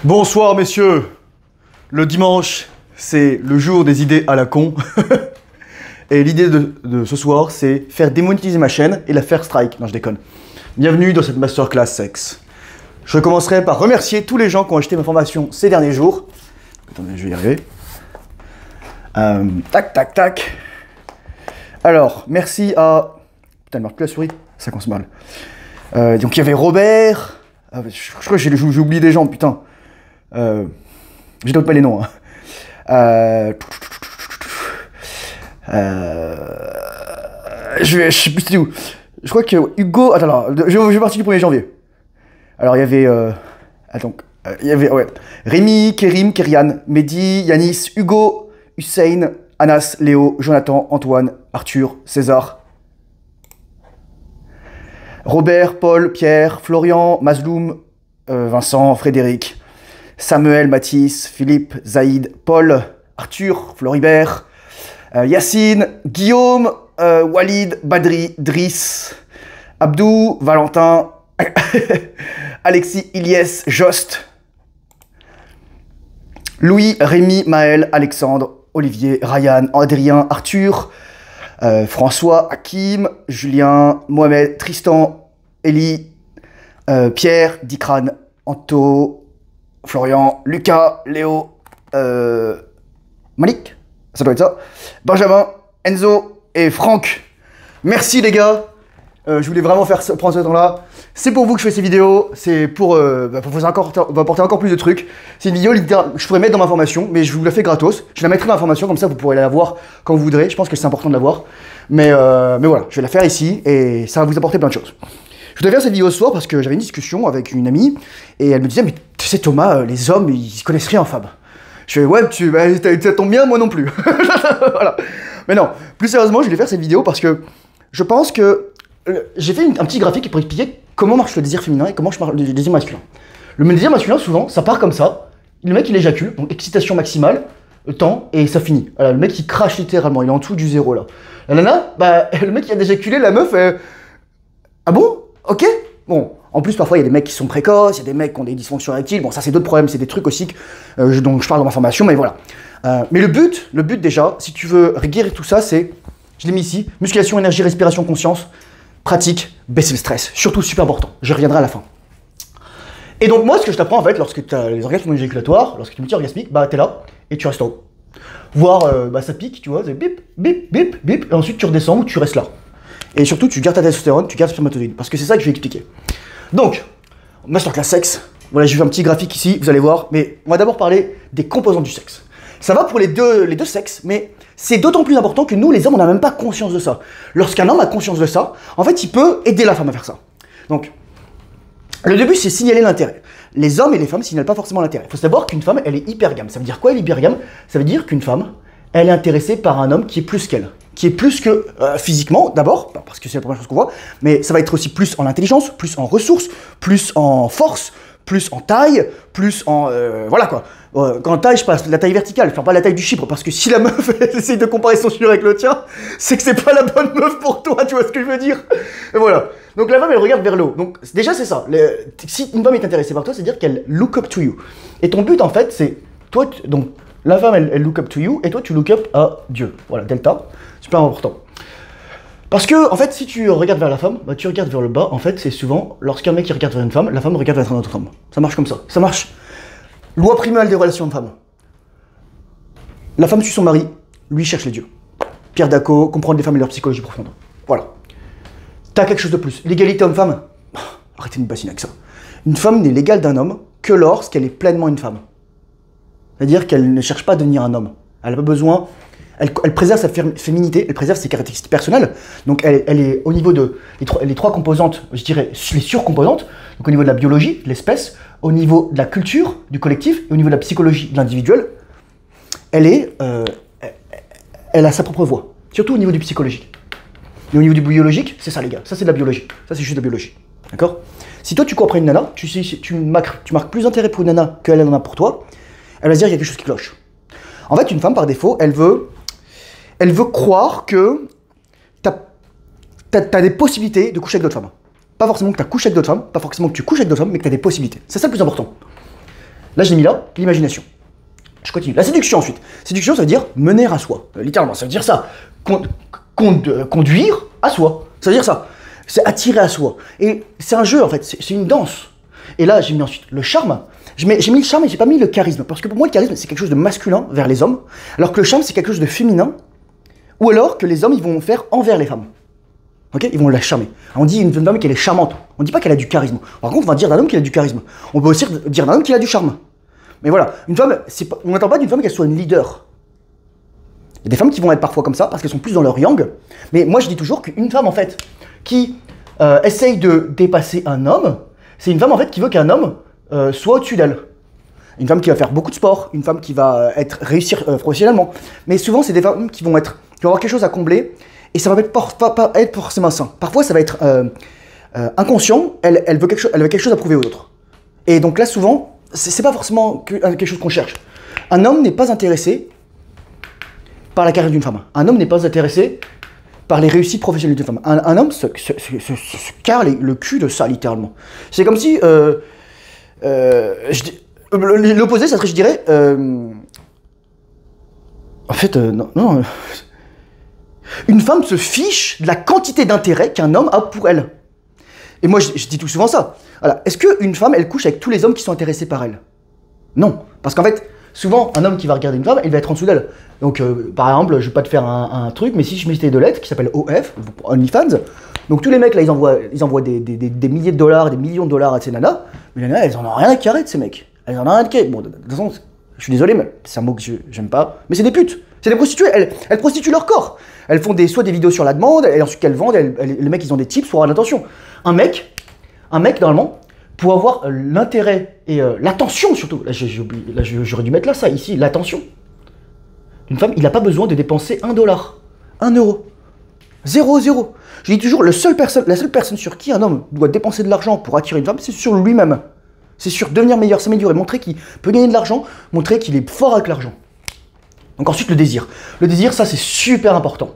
Bonsoir messieurs. Le dimanche, c'est le jour des idées à la con. Et l'idée de ce soir, c'est faire démonétiser ma chaîne et la faire strike. Non, je déconne. Bienvenue dans cette masterclass sexe. Je commencerai par remercier tous les gens qui ont acheté ma formation ces derniers jours. Attendez, je vais y arriver. Tac, tac, tac. Alors, merci à... Putain, elle marque plus la souris. Ça commence mal. Donc, il y avait Robert. Je crois que j'ai oublié des gens, putain. Je note pas les noms. Hein. Je sais plus c'était où. Je crois que Hugo... Attends, alors, je vais partir du 1er janvier. Alors, il y avait... Attends. Il y avait... Ouais. Rémi, Kérim, Kérian, Mehdi, Yanis, Hugo, Hussein, Anas, Léo, Jonathan, Antoine, Arthur, César, Robert, Paul, Pierre, Florian, Mazloum, Vincent, Frédéric, Samuel, Mathis, Philippe, Zaïd, Paul, Arthur, Floribert, Yacine, Guillaume, Walid, Badri, Driss, Abdou, Valentin, Alexis, Ilyes, Jost, Louis, Rémi, Maël, Alexandre, Olivier, Ryan, Adrien, Arthur, François, Hakim, Julien, Mohamed, Tristan, Elie, Pierre, Dikran, Anto, Florian, Lucas, Léo, Malik, ça doit être ça, Benjamin, Enzo et Franck. Merci les gars. Je voulais vraiment prendre ce temps-là. C'est pour vous que je fais ces vidéos, c'est pour vous apporter encore plus de trucs. C'est une vidéo que je pourrais mettre dans ma formation, mais je vous la fais gratos. Je la mettrai dans ma formation, comme ça vous pourrez la voir quand vous voudrez. Je pense que c'est important de la voir. Mais voilà, je vais la faire ici et ça va vous apporter plein de choses. Je voudrais faire cette vidéo ce soir parce que j'avais une discussion avec une amie et elle me disait, mais tu sais Thomas, les hommes, ils connaissent rien en femmes. Je fais, ouais, ça tombe bien, moi non plus. Voilà. Mais non, plus sérieusement, je voulais faire cette vidéo parce que je pense que j'ai fait un petit graphique pour expliquer comment marche le désir féminin et comment marche le désir masculin. Le désir masculin, souvent, ça part comme ça. Le mec, il éjacule, donc excitation maximale, temps, et ça finit. Voilà, le mec, il crache littéralement, il est en dessous du zéro, là. La nana, bah, le mec, il a éjaculé, la meuf, ah bon? Ok. Bon, en plus, parfois, il y a des mecs qui sont précoces, il y a des mecs qui ont des dysfonctions érectiles. Bon, ça, c'est d'autres problèmes, c'est des trucs aussi dont je parle dans ma formation, mais voilà. Mais le but déjà, si tu veux guérir tout ça, c'est, je l'ai mis ici, musculation, énergie, respiration, conscience, pratique, baisser le stress. Surtout super important. J'y reviendrai à la fin. Et donc moi, ce que je t'apprends en fait, lorsque tu as les orgasmes éjaculatoires, lorsque tu es multi-orgasmique, bah t'es là et tu restes en haut. Voir, ça pique, tu vois, c'est bip, bip, bip, bip, et ensuite tu redescends ou tu restes là. Et surtout, tu gardes ta testostérone, tu gardes ta spermatozoïde, parce que c'est ça que je vais expliquer. Donc, masterclass sexe. Voilà, j'ai fait un petit graphique ici, vous allez voir, mais on va d'abord parler des composantes du sexe. Ça va pour les deux sexes, mais c'est d'autant plus important que nous, les hommes, on n'a même pas conscience de ça. Lorsqu'un homme a conscience de ça, en fait, il peut aider la femme à faire ça. Donc, le début, c'est signaler l'intérêt. Les hommes et les femmes signalent pas forcément l'intérêt. Il faut savoir qu'une femme, elle est hypergame. Ça veut dire quoi, elle est hypergame? Ça veut dire qu'une femme, elle est intéressée par un homme qui est plus qu'elle. Qui est plus que physiquement, d'abord, parce que c'est la première chose qu'on voit, mais ça va être aussi plus en intelligence, plus en ressources, plus en force, plus en taille, plus en... voilà quoi. Quand taille, je passe la taille verticale, enfin pas la taille du chibre, parce que si la meuf elle essaye de comparer son chibre avec le tien, c'est que c'est pas la bonne meuf pour toi, tu vois ce que je veux dire? Et voilà. Donc la femme, elle regarde vers le haut. Donc déjà, c'est ça. Si une femme est intéressée par toi, c'est-à-dire qu'elle look up to you. Et ton but, en fait, c'est... Toi, donc, la femme, elle look up to you, et toi, tu look up à Dieu. Voilà, delta. Super important. Parce que, en fait, si tu regardes vers la femme, bah, tu regardes vers le bas. En fait, c'est souvent, lorsqu'un mec il regarde vers une femme, la femme regarde vers un autre homme. Ça marche comme ça. Ça marche. Loi primale des relations de femmes. La femme suit son mari, lui cherche les dieux. Pierre Daco, comprendre les femmes et leur psychologie profonde. Voilà. T'as quelque chose de plus. L'égalité homme-femme, arrêtez de me bassiner avec ça. Une femme n'est l'égale d'un homme que lorsqu'elle est pleinement une femme. C'est-à-dire qu'elle ne cherche pas à devenir un homme. Elle n'a pas besoin... Elle préserve sa féminité, elle préserve ses caractéristiques personnelles. Donc elle est au niveau de les trois composantes, je dirais les surcomposantes, donc au niveau de la biologie, de l'espèce, au niveau de la culture, du collectif, et au niveau de la psychologie, de l'individuel, elle a sa propre voix, surtout au niveau du psychologique. Et au niveau du biologique, c'est ça les gars, ça c'est de la biologie, ça c'est juste de la biologie, d'accord? Si toi tu cours après une nana, tu marques plus d'intérêt pour une nana qu'elle en a pour toi, elle va se dire qu'il y a quelque chose qui cloche. En fait, une femme par défaut, elle veut croire que t'as des possibilités de coucher avec d'autres femmes. Pas forcément que t'as couché avec d'autres femmes, pas forcément que tu couches avec d'autres femmes, mais que t'as des possibilités. C'est ça le plus important. Là, j'ai mis là, l'imagination. Je continue. La séduction ensuite. Séduction, ça veut dire mener à soi. Littéralement, ça veut dire ça. Conduire à soi. Ça veut dire ça. C'est attirer à soi. Et c'est un jeu, en fait. C'est une danse. Et là, j'ai mis ensuite le charme. J'ai mis le charme et j'ai pas mis le charisme. Parce que pour moi, le charisme, c'est quelque chose de masculin vers les hommes. Alors que le charme, c'est quelque chose de féminin. Ou alors que les hommes, ils vont faire envers les femmes. Ok, ils vont la charmer. On dit une femme qu'elle est charmante. On dit pas qu'elle a du charisme. Par contre, on va dire d'un homme qu'il a du charisme. On peut aussi dire d'un homme qu'il a du charme. Mais voilà, une femme, on n'attend pas d'une femme qu'elle soit une leader. Il y a des femmes qui vont être parfois comme ça parce qu'elles sont plus dans leur yang. Mais moi, je dis toujours qu'une femme, en fait, qui essaye de dépasser un homme, c'est une femme, en fait, qui veut qu'un homme soit au-dessus d'elle. Une femme qui va faire beaucoup de sport, une femme qui va réussir professionnellement. Mais souvent, c'est des femmes qui vont avoir quelque chose à combler et ça va pas être forcément sain. Parfois, ça va être inconscient, elle veut quelque chose à prouver aux autres. Et donc là, souvent, c'est pas forcément quelque chose qu'on cherche. Un homme n'est pas intéressé par la carrière d'une femme. Un homme n'est pas intéressé par les réussites professionnelles d'une femme. Un homme se carre le cul de ça, littéralement. C'est comme si... l'opposé, ça serait, je dirais... en fait, non. Une femme se fiche de la quantité d'intérêt qu'un homme a pour elle. Et moi, je dis tout souvent ça. Voilà. Est-ce qu'une femme, elle couche avec tous les hommes qui sont intéressés par elle? Non. Parce qu'en fait, souvent, un homme qui va regarder une femme, il va être en dessous d'elle. Donc, par exemple, je vais pas te faire un truc, mais si je mettais deux lettres qui s'appellent OF, OnlyFans, donc tous les mecs, là, ils envoient des milliers de dollars, des millions de dollars à ces nanas, mais les nanas, elles en ont rien à carrer de ces mecs. Elles en ont rien à carrer. Bon, de toute façon, je suis désolé, mais c'est un mot que j'aime pas, mais c'est des putes. C'est des prostituées, elles prostituent leur corps. Elles font soit des vidéos sur la demande, et ensuite qu'elles vendent, les mecs, ils ont des tips pour avoir l'attention. Un mec, normalement, pour avoir l'intérêt et l'attention surtout, là j'aurais dû mettre là ça, ici, l'attention. Une femme, il n'a pas besoin de dépenser $1, 1 euro. 0, 0. Je dis toujours, la seule personne sur qui un homme doit dépenser de l'argent pour attirer une femme, c'est sur lui-même. C'est sur devenir meilleur, s'améliorer, montrer qu'il peut gagner de l'argent, montrer qu'il est fort avec l'argent. Donc ensuite, le désir. Le désir, ça c'est super important.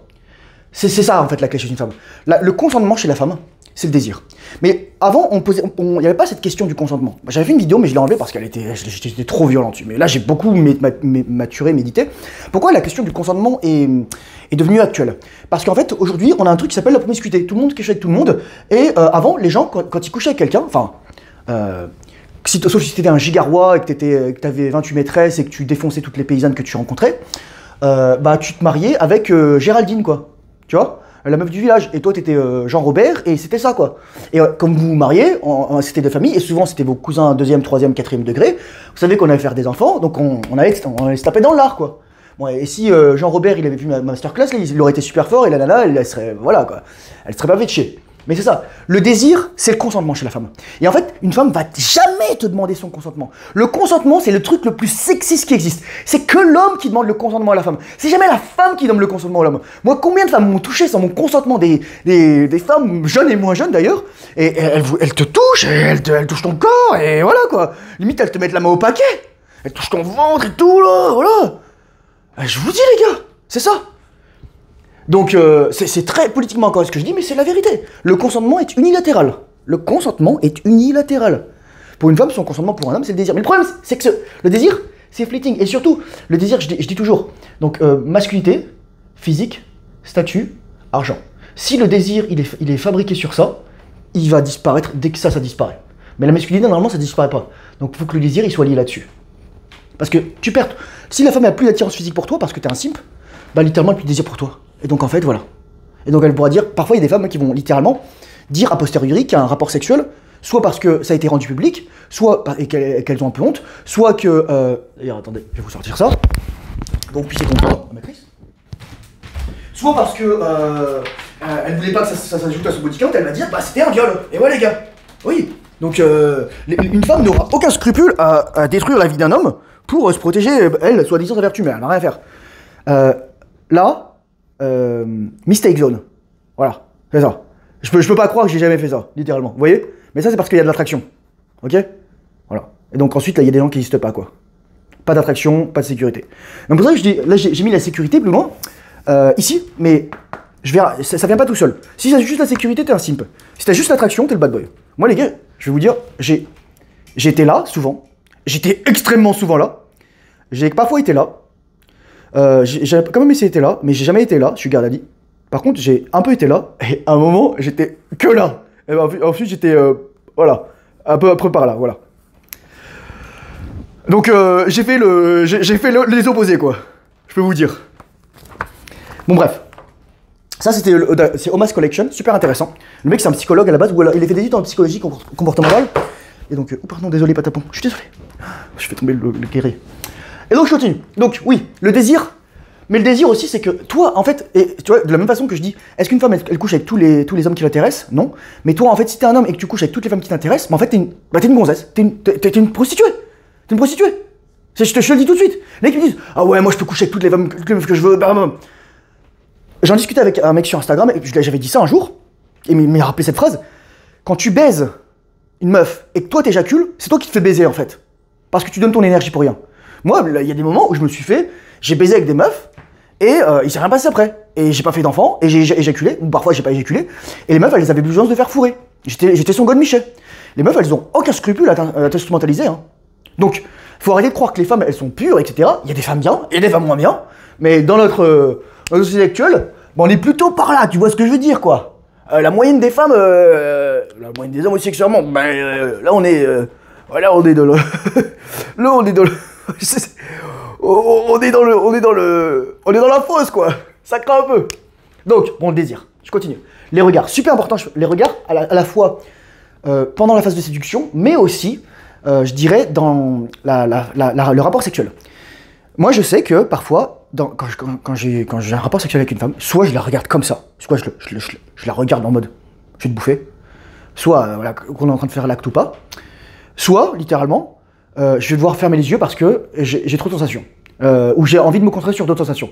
C'est ça en fait la clé chez une femme. Le consentement chez la femme, c'est le désir. Mais avant, il n'y avait pas cette question du consentement. J'avais fait une vidéo, mais je l'ai enlevée parce j'étais trop violent dessus. Mais là, j'ai beaucoup maturé, médité. Pourquoi la question du consentement est devenue actuelle? Parce qu'en fait, aujourd'hui, on a un truc qui s'appelle la promiscuité. Tout le monde couche avec tout le monde. Et avant, les gens, quand ils couchaient avec quelqu'un, enfin... sauf si tu étais un gigarois et que tu avais 28 maîtresses et que tu défonçais toutes les paysannes que tu rencontrais, bah tu te mariais avec Géraldine, quoi. Tu vois, la meuf du village. Et toi, t'étais Jean-Robert et c'était ça, quoi. Et comme vous vous mariez, c'était des familles et souvent c'était vos cousins 2e, 3e, 4e degré. Vous savez qu'on allait faire des enfants, donc on allait se taper dans l'art, quoi. Bon, et si Jean-Robert, il avait vu ma masterclass, là, il aurait été super fort et la nana, elle serait, voilà, quoi. Elle serait pas fait de chier. Mais c'est ça, le désir, c'est le consentement chez la femme. Et en fait, une femme va jamais te demander son consentement. Le consentement, c'est le truc le plus sexiste qui existe. C'est que l'homme qui demande le consentement à la femme. C'est jamais la femme qui demande le consentement à l'homme. Moi, combien de femmes m'ont touché sans mon consentement, des femmes jeunes et moins jeunes d'ailleurs, et elles te touchent, elles touchent ton corps, et voilà quoi. Limite, elles te mettent la main au paquet. Elles touchent ton ventre et tout, là, voilà. Je vous dis les gars, c'est ça. Donc, c'est très politiquement correct ce que je dis, mais c'est la vérité. Le consentement est unilatéral. Le consentement est unilatéral. Pour une femme, son consentement pour un homme, c'est le désir. Mais le problème, c'est que le désir, c'est fleeting. Et surtout, le désir, je dis toujours, donc masculinité, physique, statut, argent. Si le désir, il est fabriqué sur ça, il va disparaître dès que ça disparaît. Mais la masculinité, normalement, ça disparaît pas. Donc, il faut que le désir, il soit lié là-dessus. Parce que tu perds... Si la femme n'a plus d'attirance physique pour toi, parce que t'es un simp, bah littéralement, elle n'a plus de désir pour toi. Et donc en fait, voilà. Et donc elle pourra dire, parfois il y a des femmes qui vont littéralement dire a posteriori qu'il y a un rapport sexuel, soit parce que ça a été rendu public, soit qu'elles ont un peu honte, soit que... D'ailleurs, attendez, je vais vous sortir ça, pour que vous puissiez comprendre, maîtrise. Soit parce que elle voulait pas que ça s'ajoute à son body count, elle va dire, bah c'était un viol. Et ouais les gars, oui. Donc une femme n'aura aucun scrupule à détruire la vie d'un homme pour se protéger, elle, soi-disant sa vertu, mais elle n'a rien à faire. Là, mistake zone. Voilà, c'est ça. Je peux pas croire que j'ai jamais fait ça, littéralement. Vous voyez? Mais ça, c'est parce qu'il y a de l'attraction. Ok? Voilà. Et donc ensuite, là, il y a des gens qui n'existent pas, quoi. Pas d'attraction, pas de sécurité. Donc pour ça que je dis, là, j'ai mis la sécurité plus loin, ici, mais ça vient pas tout seul. Si t'as juste la sécurité, t'es un simp. Si t'as juste l'attraction, t'es le bad boy. Moi, les gars, je vais vous dire, j'ai été là, souvent. J'étais extrêmement souvent là. J'ai parfois été là. J'ai quand même essayé d'être là, mais j'ai jamais été là, je suis garde à dit. Par contre, j'ai un peu été là, et à un moment, j'étais que là. Et ben, ensuite, j'étais, voilà, un peu après par là, voilà. Donc, j'ai fait les opposés, quoi. Je peux vous dire. Bon, bref. Ça, c'était c'est Omas Collection, super intéressant. Le mec, c'est un psychologue à la base, où il a fait des études en psychologie comportementale. Et donc, oh pardon, désolé, Patapon, je suis désolé. Je fais tomber le guéri. Et donc, je continue. Donc, oui, le désir. Mais le désir aussi, c'est que toi, en fait, et tu vois, de la même façon que je dis, est-ce qu'une femme, elle couche avec tous les hommes qui l'intéressent? Non. Mais toi, en fait, si t'es un homme et que tu couches avec toutes les femmes qui t'intéressent, bah, en fait, t'es une gonzesse. T'es une prostituée. T'es une prostituée. Je te le dis tout de suite. Les mecs me disent, ah ouais, moi, je peux coucher avec toutes les femmes que je veux. Bah, bah. J'en discutais avec un mec sur Instagram, et j'avais dit ça un jour, et il m'a rappelé cette phrase. Quand tu baises une meuf et que toi t'éjacules, c'est toi qui te fais baiser en fait. Parce que tu donnes ton énergie pour rien. Moi, il y a des moments où je me suis fait, j'ai baisé avec des meufs, et il s'est rien passé après. Et j'ai pas fait d'enfant, et j'ai éjaculé, ou parfois j'ai pas éjaculé, et les meufs, elles avaient besoin de faire fourrer. J'étais son godemiché. Les meufs, elles ont aucun scrupule à t'instrumentaliser. Hein. Donc, faut arrêter de croire que les femmes, elles sont pures, etc. Il y a des femmes bien, et des femmes moins bien, mais dans notre société actuelle, on est plutôt par là, tu vois ce que je veux dire, quoi. La moyenne des femmes, la moyenne des hommes aussi sexuellement, là on est dans le... là on est dans le... on est dans la fosse, quoi. Ça craint un peu. Donc, bon, le désir, je continue. Les regards, super important, les regards à la fois pendant la phase de séduction, mais aussi, je dirais, dans le rapport sexuel. Moi, je sais que parfois, quand j'ai un rapport sexuel avec une femme, soit je la regarde comme ça, soit je la regarde en mode je vais te bouffer, soit voilà, qu'on est en train de faire l'acte ou pas, soit littéralement je vais devoir fermer les yeux parce que j'ai trop de sensations, ou j'ai envie de me concentrer sur d'autres sensations.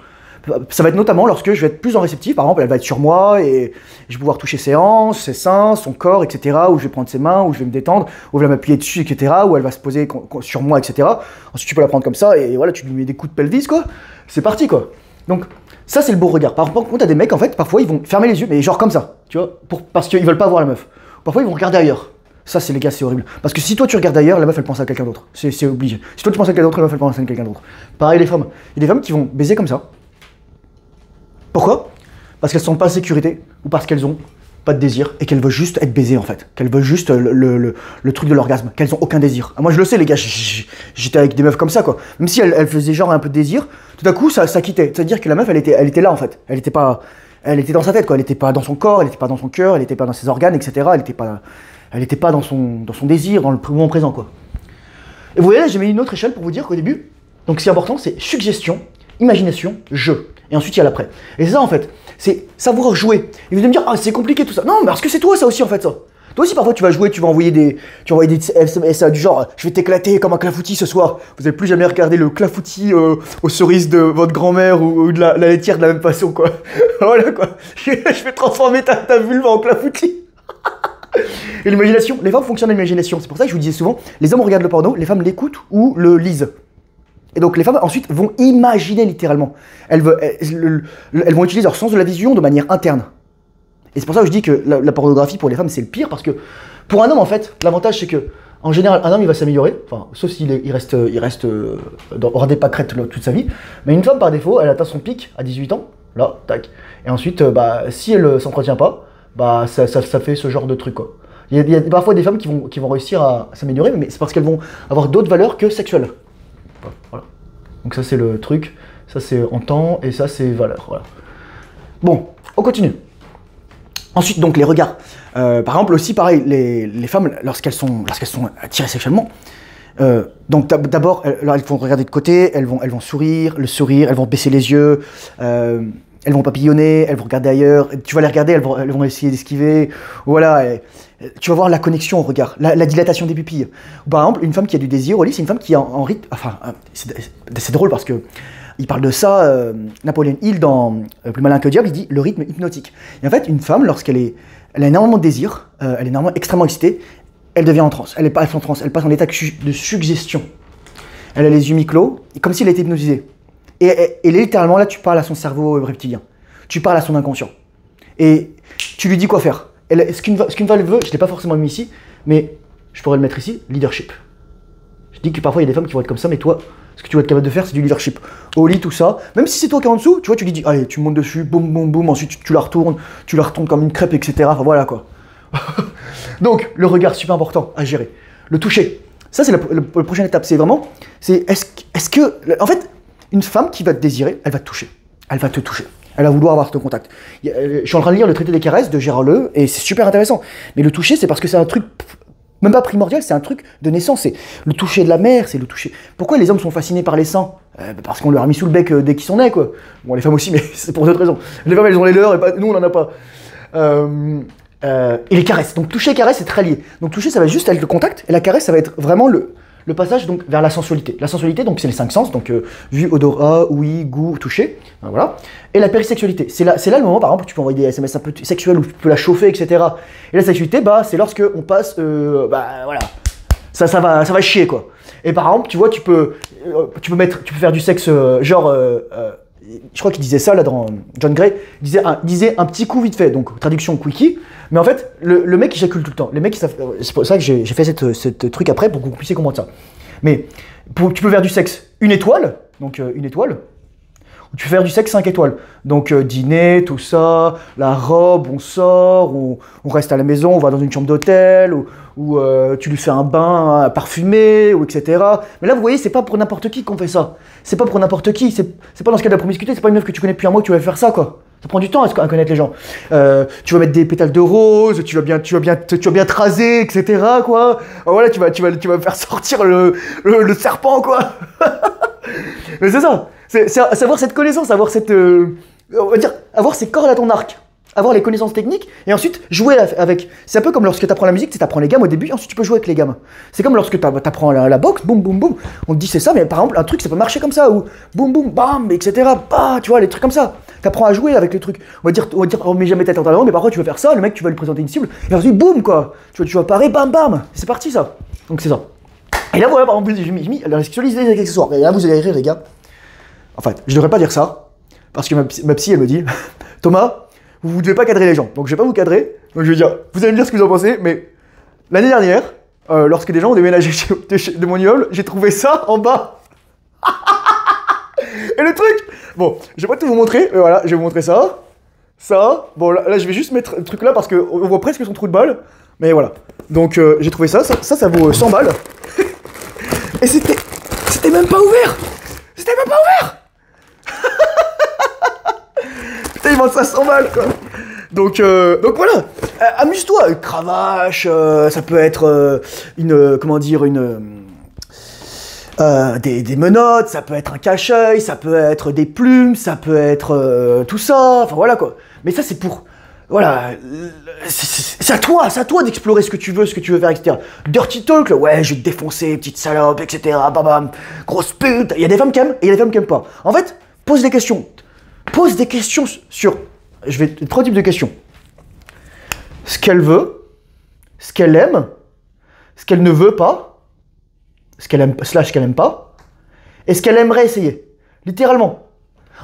Ça va être notamment lorsque je vais être plus en réceptif, par exemple elle va être sur moi et je vais pouvoir toucher ses hanches, ses seins, son corps, etc. Ou je vais prendre ses mains, ou je vais me détendre, ou je vais m'appuyer dessus, etc. Ou elle va se poser sur moi, etc. Ensuite tu peux la prendre comme ça et voilà, tu lui mets des coups de pelvis, quoi. C'est parti, quoi. Donc ça c'est le beau regard. Par contre, t'as des mecs, en fait, parfois ils vont fermer les yeux, mais genre comme ça, tu vois, parce qu'ils veulent pas voir la meuf. Parfois ils vont regarder ailleurs. Ça, c'est les gars, c'est horrible. Parce que si toi tu regardes ailleurs, la meuf elle pense à quelqu'un d'autre. C'est obligé. Si toi tu penses à quelqu'un d'autre, la meuf elle pense à quelqu'un d'autre. Pareil les femmes. Il y a des femmes qui vont baiser comme ça. Pourquoi? Parce qu'elles sont pas en sécurité ou parce qu'elles ont pas de désir et qu'elles veulent juste être baisées en fait. Qu'elles veulent juste le truc de l'orgasme. Qu'elles ont aucun désir. Moi je le sais les gars, j'étais avec des meufs comme ça quoi. Même si elles faisaient genre un peu de désir, tout à coup ça quittait. C'est-à-dire que la meuf elle était là en fait. Elle était dans sa tête quoi. Elle était pas dans son corps, elle était pas dans son cœur, elle était pas dans ses organes, etc. Elle était pas dans son désir, dans le moment présent quoi. Et vous voyez là j'ai mis une autre échelle pour vous dire qu'au début, donc ce qui est important c'est suggestion, imagination, jeu. Et ensuite, il y a l'après. Et c'est ça, en fait. C'est savoir jouer. Et vous allez me dire, ah, c'est compliqué tout ça. Non, mais parce que c'est toi, ça aussi, en fait, ça. Toi aussi, parfois, tu vas jouer, tu vas envoyer des SMS du genre, je vais t'éclater comme un clafoutis ce soir. Vous n'allez plus jamais regarder le clafoutis aux cerises de votre grand-mère ou de la laitière de la même façon, quoi. Voilà, quoi. Je vais transformer ta vulve en clafoutis. Et l'imagination, les femmes fonctionnent à l'imagination. C'est pour ça que je vous disais souvent, les hommes regardent le porno, les femmes l'écoutent ou le lisent. Et donc les femmes ensuite vont imaginer littéralement. Elles vont utiliser leur sens de la vision de manière interne. Et c'est pour ça que je dis que la pornographie pour les femmes c'est le pire parce que pour un homme en fait, l'avantage c'est que en général un homme il va s'améliorer, enfin sauf s'il reste aura des pâquerettes toute sa vie. Mais une femme par défaut elle atteint son pic à 18 ans, là, tac. Et ensuite si elle s'entretient pas, ça fait ce genre de truc quoi. Il y a parfois des femmes qui vont réussir à s'améliorer, mais c'est parce qu'elles vont avoir d'autres valeurs que sexuelles. Voilà. Donc ça c'est le truc, ça c'est en temps et ça c'est valeur. Voilà. Bon, on continue. Ensuite donc les regards. Par exemple aussi pareil, les femmes lorsqu'elles sont attirées sexuellement, donc d'abord elles vont regarder de côté, elles vont sourire, elles vont baisser les yeux, elles vont papillonner, elles vont regarder ailleurs. Tu vas les regarder, elles vont essayer d'esquiver. Voilà. Tu vas voir la connexion au regard, la dilatation des pupilles. Par exemple, une femme qui a du désir au lit, c'est une femme qui est en rythme. Enfin, c'est drôle parce que il parle de ça, Napoléon Hill dans Plus malin que le diable, il dit le rythme hypnotique. Et en fait, une femme, lorsqu'elle a énormément de désir, elle est énormément extrêmement excitée, elle devient en transe. Elle passe en transe, elle passe en état de suggestion. Elle a les yeux mi-clos, comme si elle était hypnotisée. Et littéralement, là, tu parles à son cerveau reptilien. Tu parles à son inconscient. Et tu lui dis quoi faire. Ce qu'une femme veut, je ne l'ai pas forcément mis ici, mais je pourrais le mettre ici, leadership. Je dis que parfois il y a des femmes qui vont être comme ça, mais toi, ce que tu vas être capable de faire, c'est du leadership. Au lit, tout ça. Même si c'est toi qui es en dessous, tu vois, tu lui dis, allez, tu montes dessus, boum, boum, boum, ensuite tu la retournes comme une crêpe, etc. Enfin voilà quoi. Donc, le regard, super important à gérer. Le toucher. Ça, c'est la prochaine étape. C'est vraiment, est-ce que, en fait, une femme qui va te désirer, elle va te toucher. Elle va te toucher. Elle va vouloir avoir ton contact. Je suis en train de lire Le traité des caresses de Gérard Leu, et c'est super intéressant. Mais le toucher, c'est parce que c'est un truc, même pas primordial, c'est un truc de naissance. C'est le toucher de la mère, c'est le toucher. Pourquoi les hommes sont fascinés par les seins? Parce qu'on leur a mis sous le bec dès qu'ils sont nés, quoi. Bon, les femmes aussi, mais c'est pour d'autres raisons. Les femmes, elles ont les leurs, et nous, on n'en a pas. Et les caresses. Donc toucher et caresse, c'est très lié. Donc toucher, ça va juste être le contact, et la caresse, ça va être vraiment le passage donc, vers la sensualité. La sensualité, donc c'est les 5 sens, donc vue, odorat, ouïe, goût, toucher, voilà. Et la périsexualité, c'est là le moment, par exemple, où tu peux envoyer des SMS un peu sexuels, où tu peux la chauffer, etc. Et la sexualité, bah, c'est lorsque on passe, voilà, ça va chier, quoi. Et par exemple, tu vois, tu peux faire du sexe, je crois qu'il disait ça là dans John Gray, il disait un petit coup vite fait, donc traduction quickie, mais en fait le mec il éjacule tout le temps. Les mecs, c'est pour ça que j'ai fait cette truc après pour que vous puissiez comprendre ça. Mais tu peux faire du sexe une étoile, donc une étoile, ou tu peux faire du sexe 5 étoiles, donc dîner, tout ça, la robe, on sort, on reste à la maison, on va dans une chambre d'hôtel, ou tu lui fais un bain parfumé, ou etc. Mais là, vous voyez, c'est pas pour n'importe qui qu'on fait ça. C'est pas pour n'importe qui, c'est pas dans ce cas de la promiscuité, c'est pas une meuf que tu connais depuis un mois que tu vas faire ça, quoi. Ça prend du temps à connaître les gens. Tu vas mettre des pétales de rose, tu vas bien te raser, etc., quoi. Voilà, tu vas faire sortir le serpent, quoi. Mais c'est ça. C'est avoir cette connaissance, avoir ces cordes à ton arc, avoir les connaissances techniques, et ensuite jouer avec. C'est un peu comme lorsque tu apprends la musique, tu apprends les gammes au début, et ensuite tu peux jouer avec les gammes. C'est comme lorsque tu apprends la boxe, boum boum boum, on te dit c'est ça, mais par exemple, un truc ça peut marcher comme ça, ou boum boum bam, etc. Bah, tu vois, les trucs comme ça. Tu apprends à jouer avec les trucs. On va dire, on met jamais tête en talon, mais parfois tu vas faire ça, le mec, tu vas lui présenter une cible, et ensuite boum, quoi. Tu vas parer, bam bam, c'est parti ça. Donc c'est ça. Et là, voilà, par exemple, j'ai mis la sexualité des accessoires. Et là, vous allez rire, les gars. En fait, je devrais pas dire ça, parce que ma psy, elle me dit, Thomas, vous devez pas cadrer les gens. Donc je vais pas vous cadrer, donc je vais dire, vous allez me dire ce que vous en pensez, mais l'année dernière, lorsque des gens ont déménagé de mon immeuble, j'ai trouvé ça en bas. Et le truc, bon, je vais pas tout vous montrer, mais voilà, je vais vous montrer ça, bon là je vais juste mettre le truc là parce qu'on voit presque son trou de balle, mais voilà. Donc j'ai trouvé ça vaut 100 balles. Et c'était même pas ouvert. C'était même pas ouvert. Putain, ils vendent ça 100 balles, quoi. Donc voilà, amuse-toi, cravache, ça peut être des menottes, ça peut être un cache-œil, ça peut être des plumes, ça peut être tout ça, enfin voilà quoi. Mais ça c'est pour, voilà, c'est à toi d'explorer ce que tu veux faire, etc. Dirty talk, là, ouais, je vais te défoncer, petite salope, etc. Bam, grosse pute. Il y a des femmes qui aiment et il y a des femmes qui aiment pas. En fait, pose des questions. Pose des questions sur, trois types de questions. Ce qu'elle veut, ce qu'elle aime, ce qu'elle ne veut pas, ce qu'elle aime, / qu'elle aime pas, et ce qu'elle aimerait essayer. Littéralement.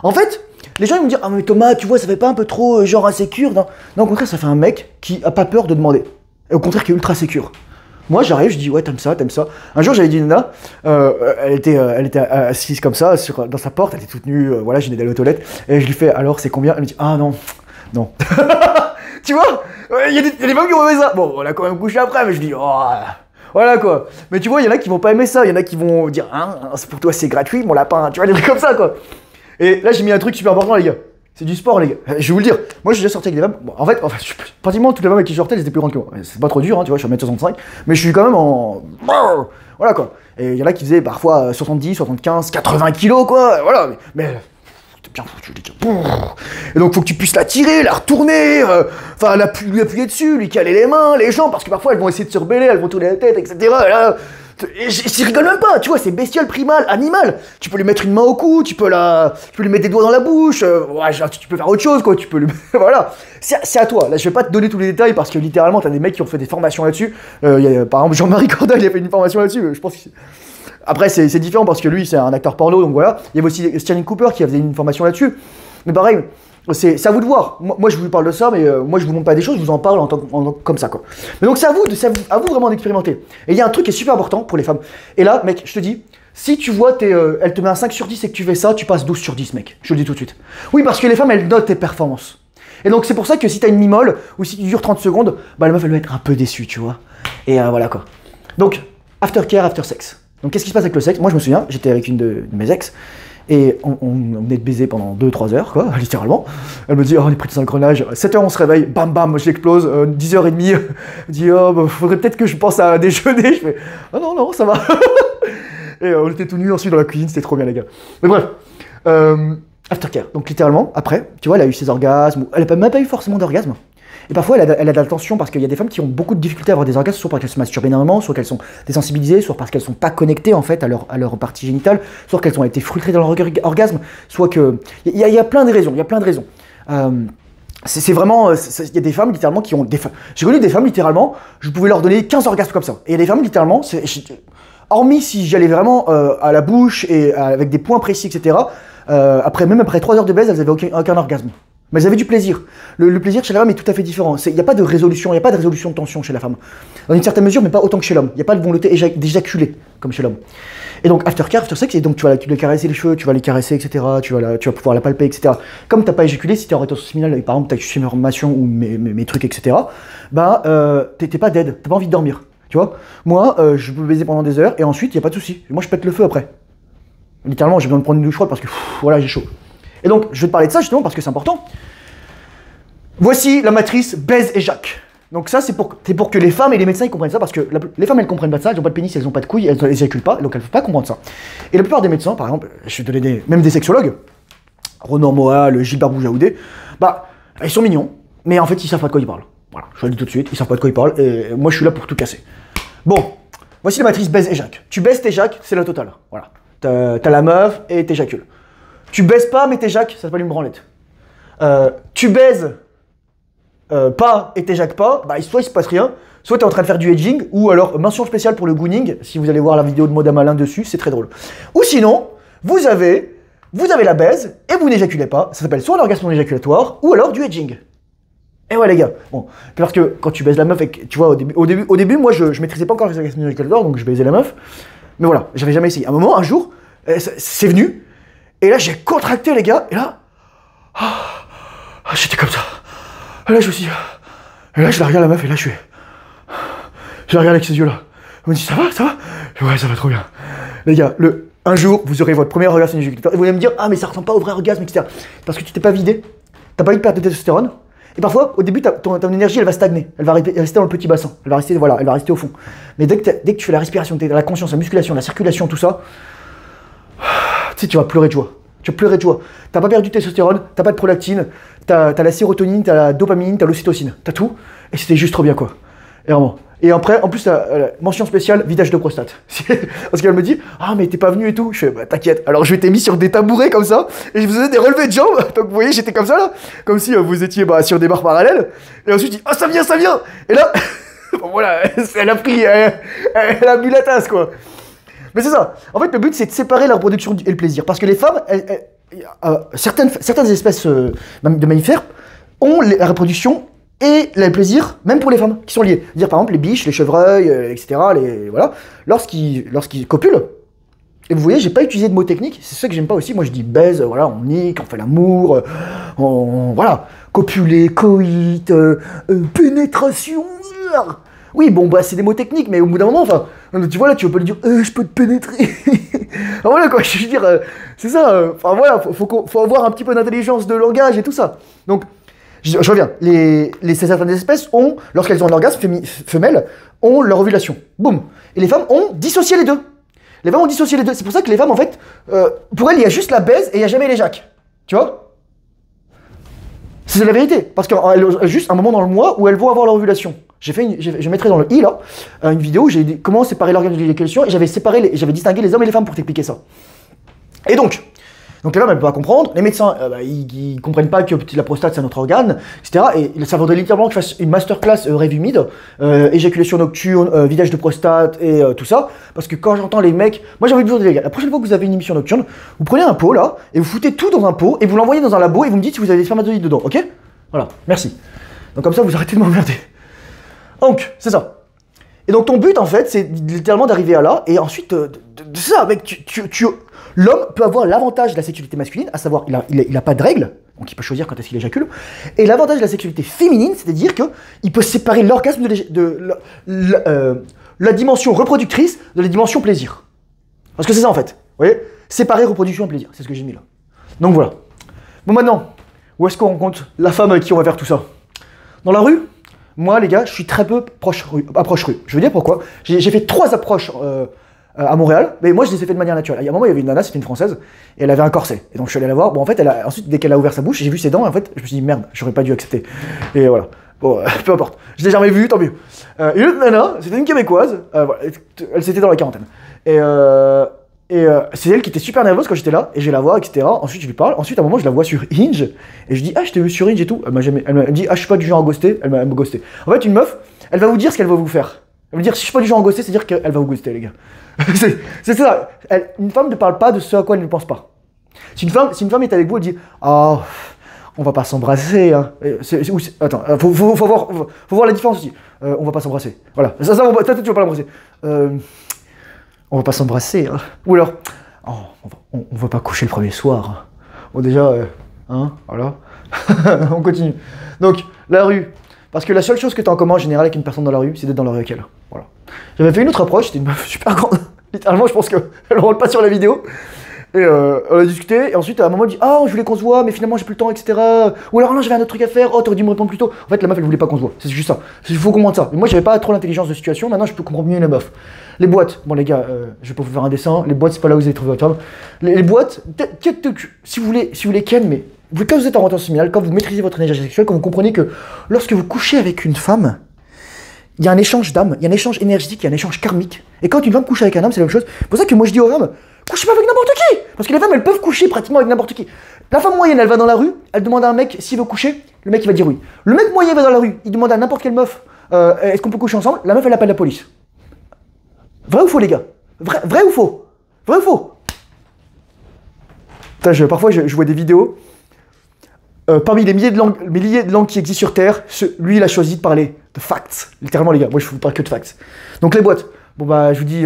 En fait, les gens ils vont me dire, ah mais Thomas, tu vois, ça fait pas un peu trop genre insécure, non, au contraire, ça fait un mec qui a pas peur de demander. Et au contraire, qui est ultra sécure. Moi, j'arrive, je dis, ouais, t'aimes ça. Un jour, j'avais dit une nana, elle était assise comme ça, dans sa porte, elle était toute nue, voilà, je venais d'aller aux toilettes, et je lui fais, alors, c'est combien? Elle me dit, ah non. Tu vois, il y a des femmes qui vont aimer ça. Bon, on a quand même couché après, mais je dis, oh, voilà quoi. Mais tu vois, il y en a qui vont pas aimer ça, il y en a qui vont dire, hein, pour toi, c'est gratuit, mon lapin, tu vois, des trucs comme ça, quoi. Et là, j'ai mis un truc super important, les gars. C'est du sport, les gars. Je vais vous le dire. Moi, j'ai déjà sorti avec des femmes. Bon, en fait, pratiquement toutes les femmes avec qui je sortais, elles étaient plus grandes que moi. C'est pas trop dur, hein, tu vois, je suis 1m65. Mais je suis quand même en. Voilà, quoi. Et il y en a qui faisaient parfois 70, 75, 80 kilos, quoi. Voilà. Mais t'es bien foutu, les gars. Et donc, faut que tu puisses la tirer, la retourner. Enfin, lui appuyer dessus, lui caler les mains, les jambes. Parce que parfois, elles vont essayer de se rebeller, elles vont tourner la tête, etc. Et là, je rigole même pas, tu vois, c'est bestial, primal, animal. Tu peux lui mettre une main au cou, tu peux lui mettre des doigts dans la bouche, ouais, tu peux faire autre chose, quoi, tu peux lui... Voilà, c'est à toi. Là, je vais pas te donner tous les détails parce que littéralement, t'as des mecs qui ont fait des formations là-dessus. Par exemple, Jean-Marie Corda, il a fait une formation là-dessus, je pense que... Après, c'est différent parce que lui, c'est un acteur porno, donc voilà. Il y avait aussi Stanley Cooper qui a fait une formation là-dessus. Mais pareil, C'est à vous de voir. Moi, je vous parle de ça, mais moi, je vous montre pas des choses, je vous en parle comme ça, quoi. Mais donc, c'est à vous vraiment d'expérimenter. Et il y a un truc qui est super important pour les femmes. Et là, mec, je te dis, si tu vois, elle te met un 5 sur 10 et que tu fais ça, tu passes 12 sur 10, mec. Je te le dis tout de suite. Oui, parce que les femmes, elles notent tes performances. Et donc, c'est pour ça que si t'as une mi-molle, ou si tu dures 30 secondes, bah, la meuf, elle va être un peu déçue, tu vois. Et voilà, quoi. Donc, aftercare, after sex. Donc, qu'est-ce qui se passe avec le sexe? Moi, je me souviens, j'étais avec une de mes ex. Et on venait de baiser pendant 2-3 heures, quoi, littéralement. Elle me dit, oh, on est pris de synchronage. 7h, on se réveille, bam, bam, je l'explose. 10h30, elle dit, oh, bah, faudrait peut-être que je pense à déjeuner. Je fais, oh non, non, ça va. Et on était tout nus ensuite dans la cuisine, c'était trop bien, les gars. Mais bref, aftercare. Donc, littéralement, après, tu vois, elle a eu ses orgasmes. Elle n'a même pas eu forcément d'orgasme. Et parfois, elle a de la tension parce qu'il y a des femmes qui ont beaucoup de difficultés à avoir des orgasmes, soit parce qu'elles se masturbent énormément, soit qu'elles sont désensibilisées, soit parce qu'elles sont pas connectées en fait à leur partie génitale, soit qu'elles ont été frustrées dans leur orgasme, soit que... Il y a plein de raisons, il y a plein de raisons. C'est vraiment... Il y a des femmes littéralement qui ont... J'ai connu des femmes littéralement, je pouvais leur donner 15 orgasmes comme ça. Et il y a des femmes littéralement, hormis si j'allais vraiment à la bouche et avec des points précis, etc., même après 3 heures de baise, elles avaient aucun orgasme. Mais elles avaient du plaisir. Le plaisir chez la femme est tout à fait différent. Il n'y a pas de résolution, il n'y a pas de résolution de tension chez la femme. Dans une certaine mesure, mais pas autant que chez l'homme. Il n'y a pas de volonté d'éjaculer, comme chez l'homme. Et donc, aftercare, after sex, et donc tu vas lui caresser les cheveux, tu vas les caresser, etc. Tu vas pouvoir la palper, etc. Comme tu n'as pas éjaculé, si tu es en rétention séminale, par exemple, tu as une supermation ou mes trucs, etc., bah, t'es pas dead, t'as pas envie de dormir. Tu vois, moi, je peux baiser pendant des heures, et ensuite, il n'y a pas de souci. Moi, je pète le feu après. Littéralement, j'ai besoin de prendre une douche froide parce que, voilà, j'ai chaud. Et donc, je vais te parler de ça justement parce que c'est important. Voici la matrice baise-éjac. Donc ça, c'est pour que les femmes et les médecins ils comprennent ça, parce que les femmes, elles comprennent pas ça, elles ont pas de pénis, elles ont pas de couilles, elles éjaculent pas, donc elles ne peuvent pas comprendre ça. Et la plupart des médecins, par exemple, je vais te donner même des sexologues, Renan Moal, Gilbert Boujaoudé, bah, ils sont mignons, mais en fait, ils savent pas de quoi ils parlent. Voilà, je le dis tout de suite, ils savent pas de quoi ils parlent, et moi, je suis là pour tout casser. Bon, voici la matrice baise-éjac. Tu baises, t'éjac, c'est la totale. Voilà. T'as la meuf et t'éjacules. Tu baises pas, mais t'éjac, ça s'appelle une branlette. Tu baises pas et t'éjac pas, bah, soit il se passe rien, soit t'es en train de faire du edging, ou alors mention spéciale pour le gooning, si vous allez voir la vidéo de Madame Alain dessus, c'est très drôle. Ou sinon, vous avez la baise et vous n'éjaculez pas, ça s'appelle soit l'orgasme non éjaculatoire, ou alors du edging. Et ouais les gars, bon, parce que quand tu baises la meuf, et que, tu vois, au début, moi je maîtrisais pas encore l'orgasme non éjaculatoire, donc je baisais la meuf, mais voilà, j'avais jamais essayé. Un jour, c'est venu, et là j'ai contracté les gars, et là, j'étais comme ça. Et là je me suis dit, et là je la regarde la meuf, et là je la regarde avec ses yeux là. Elle me dit, ça va, ça va? Ouais, ça va trop bien. Les gars, un jour, vous aurez votre premier orgasme éjaculatoire, et vous allez me dire, ah mais ça ressemble pas au vrai orgasme, etc. Parce que tu t'es pas vidé, t'as pas eu de perte de testostérone, et parfois, au début, ton énergie, elle va stagner, elle va rester dans le petit bassin, elle va rester au fond. Mais dès que tu fais la respiration, tu es dans la conscience, la musculation, la circulation, tout ça, tu sais, tu vas pleurer de joie. Tu vas pleurer de joie. T'as pas perdu de testostérone, t'as pas de prolactine, t'as la sérotonine, t'as la dopamine, t'as l'ocytocine, t'as tout, et c'était juste trop bien, quoi. Et vraiment. Et après, en plus, mention spéciale, vidage de prostate. Parce qu'elle me dit, ah, mais t'es pas venu et tout. Je fais, bah, t'inquiète. Alors, je m'étais mis sur des tabourets comme ça, et je faisais des relevés de jambes. Donc, vous voyez, j'étais comme ça, là. Comme si vous étiez sur des barres parallèles. Et ensuite, je dis, ah, ça vient, ça vient. Et là, bon, voilà, elle a bu la tasse, quoi. Mais c'est ça. En fait, le but, c'est de séparer la reproduction et le plaisir. Parce que les femmes, certaines espèces de mammifères ont la reproduction et le plaisir, même pour les femmes, qui sont liés. C'est-à-dire, par exemple, les biches, les chevreuils, etc., voilà, lorsqu'ils copulent. Et vous voyez, j'ai pas utilisé de mots techniques, c'est ça que j'aime pas aussi. Moi, je dis baise, voilà, on nique, on fait l'amour, voilà, copuler, coït, pénétration. Oui, bon, bah, c'est des mots techniques, mais au bout d'un moment, enfin, tu vois, là, tu vas pas lui dire, je peux te pénétrer. Voilà, quoi, je veux dire, c'est ça, enfin, voilà, faut avoir un petit peu d'intelligence de langage et tout ça. Donc, je reviens, certaines espèces ont, lorsqu'elles ont un orgasme femelle, ont leur ovulation. Boum. Et les femmes ont dissocié les deux. Les femmes ont dissocié les deux. C'est pour ça que les femmes, en fait, pour elles, il y a juste la baise et il n'y a jamais l'éjac. Tu vois? C'est la vérité. Parce qu'elles ont juste un moment dans le mois où elles vont avoir leur ovulation. Je mettrai dans le i, là, une vidéo où j'ai dit comment séparer l'orgasme de l'éjaculation et j'avais distingué les hommes et les femmes pour t'expliquer ça. Et donc, Donc les femmes, elles ne peuvent pas comprendre. Les médecins, ils comprennent pas que la prostate, c'est un autre organe, etc. Et ça faudrait littéralement que je fasse une masterclass rêve humide, éjaculation nocturne, vidage de prostate et tout ça. Parce que quand j'entends les mecs... Moi, j'ai envie de vous dire, les gars, la prochaine fois que vous avez une émission nocturne, vous prenez un pot, là, et vous foutez tout dans un pot, et vous l'envoyez dans un labo, et vous me dites si vous avez des spermatozoïdes dedans, ok? Voilà, merci. Donc comme ça, vous arrêtez de m'emmerder. Donc, c'est ça. Et donc ton but, en fait, c'est littéralement d'arriver à là, et ensuite, c'est ça, mec, l'homme peut avoir l'avantage de la sexualité masculine, à savoir, il a pas de règles, donc il peut choisir quand est-ce qu'il éjacule, et l'avantage de la sexualité féminine, c'est-à-dire qu'il peut séparer l'orgasme de la dimension reproductrice de la dimension plaisir. Parce que c'est ça, en fait, vous voyez? Séparer reproduction et plaisir, c'est ce que j'ai mis là. Donc voilà. Bon, maintenant, où est-ce qu'on rencontre la femme avec qui on va faire tout ça? Dans la rue? Moi, les gars, je suis très peu approche rue. Je veux dire pourquoi. J'ai fait 3 approches à Montréal, mais moi, je les ai fait de manière naturelle. Il y a un moment, il y avait une nana, c'était une Française, et elle avait un corset. Et donc, je suis allé la voir. Bon, en fait, ensuite, dès qu'elle a ouvert sa bouche, j'ai vu ses dents, et en fait, je me suis dit, merde, j'aurais pas dû accepter. Et voilà. Bon, peu importe. Je l'ai jamais vue, tant mieux. Une autre nana, c'était une Québécoise. Voilà, elle s'était dans la quarantaine. Et c'est elle qui était super nerveuse quand j'étais là, et je la vois, etc. Ensuite, je lui parle. Ensuite, à un moment, je la vois sur Hinge, et je dis, ah, je t'ai vu sur Hinge et tout. Elle me dit, ah, je suis pas du genre à ghoster. Elle m'a ghosté. En fait, une meuf, elle va vous dire ce qu'elle va vous faire. Elle va vous dire, si je suis pas du genre à ghoster, c'est-à-dire qu'elle va vous ghoster, les gars. c'est ça. Une femme ne parle pas de ce à quoi elle ne pense pas. Si une femme est avec vous, elle dit, ah, on va pas s'embrasser. Hein. Attends, faut voir la différence aussi. On va pas s'embrasser. Voilà. Ça, toi, tu vas pas l'embrasser. On va pas s'embrasser, hein. Ou alors, oh, on va pas coucher le premier soir. Bon, déjà, hein, voilà. On continue. Donc, la rue. Parce que la seule chose que tu as en commun en général avec une personne dans la rue, c'est d'être dans la rue avec elle. Voilà. J'avais fait une autre approche, c'était une meuf super grande. Littéralement, je pense qu'elle ne roule pas sur la vidéo. Et on a discuté, et ensuite à un moment elle dit, ah, je voulais qu'on se voit, mais finalement j'ai plus le temps, etc. Ou alors non, j'avais un autre truc à faire, oh, t'aurais dû me répondre plus tôt. En fait, la meuf elle voulait pas qu'on se voit, c'est juste ça. Il faut comprendre ça. Mais moi j'avais pas trop l'intelligence de situation, maintenant je peux comprendre mieux la meuf. Les boîtes, bon les gars, je vais pas vous faire un dessin, les boîtes c'est pas là où vous allez trouver votre femme. Les boîtes, si vous voulez ken, mais quand vous êtes en rotation séminale, quand vous maîtrisez votre énergie sexuelle, quand vous comprenez que lorsque vous couchez avec une femme, il y a un échange d'âme, il y a un échange énergétique, il y a un échange karmique. Et quand une femme couche avec un homme, c'est la même chose. C'est pour ça que moi je dis aux femmes, couchez pas avec n'importe qui. Parce que les femmes, elles peuvent coucher pratiquement avec n'importe qui. La femme moyenne, elle va dans la rue, elle demande à un mec s'il veut coucher, le mec il va dire oui. Le mec moyen va dans la rue, il demande à n'importe quelle meuf, est-ce qu'on peut coucher ensemble? La meuf, elle appelle la police. Vrai ou faux, les gars? Vrai ou faux? Vrai ou faux? Putain, parfois je vois des vidéos. Parmi les milliers de langues qui existent sur Terre, lui, il a choisi de parler de facts. Littéralement, les gars, moi, je vous parle que de facts. Donc, les boîtes. Bon, bah, je vous dis,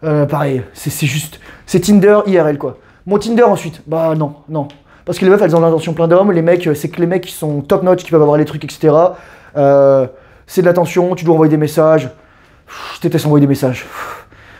pareil, c'est juste... C'est Tinder IRL, quoi. Mon Tinder, ensuite. Bah, non. Parce que les meufs, elles ont l'intention plein d'hommes. Les mecs, c'est que les mecs qui sont top-notch, qui peuvent avoir les trucs, etc. C'est de l'attention, tu dois envoyer des messages. Je déteste envoyer des messages.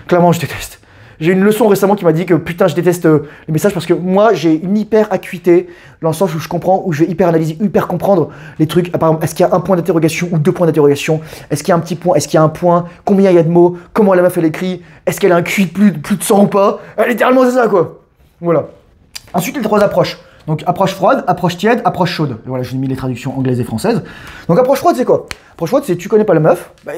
Clairement, je déteste. J'ai une leçon récemment qui m'a dit que putain je déteste les messages parce que moi j'ai une hyper acuité dans le sens où je comprends, où je vais hyper analyser, hyper comprendre les trucs. Par exemple, est-ce qu'il y a un point d'interrogation ou 2 points d'interrogation? Est-ce qu'il y a un petit point? Est-ce qu'il y a un point? Combien il y a de mots? Comment la meuf elle écrit? Est-ce qu'elle a un QI de plus de 100 ou pas? Littéralement c'est ça quoi. Voilà. Ensuite les 3 approches. Donc approche froide, approche tiède, approche chaude. Et voilà, j'ai mis les traductions anglaises et françaises. Donc approche froide c'est quoi? Approche froide c'est tu connais pas la meuf. Bah,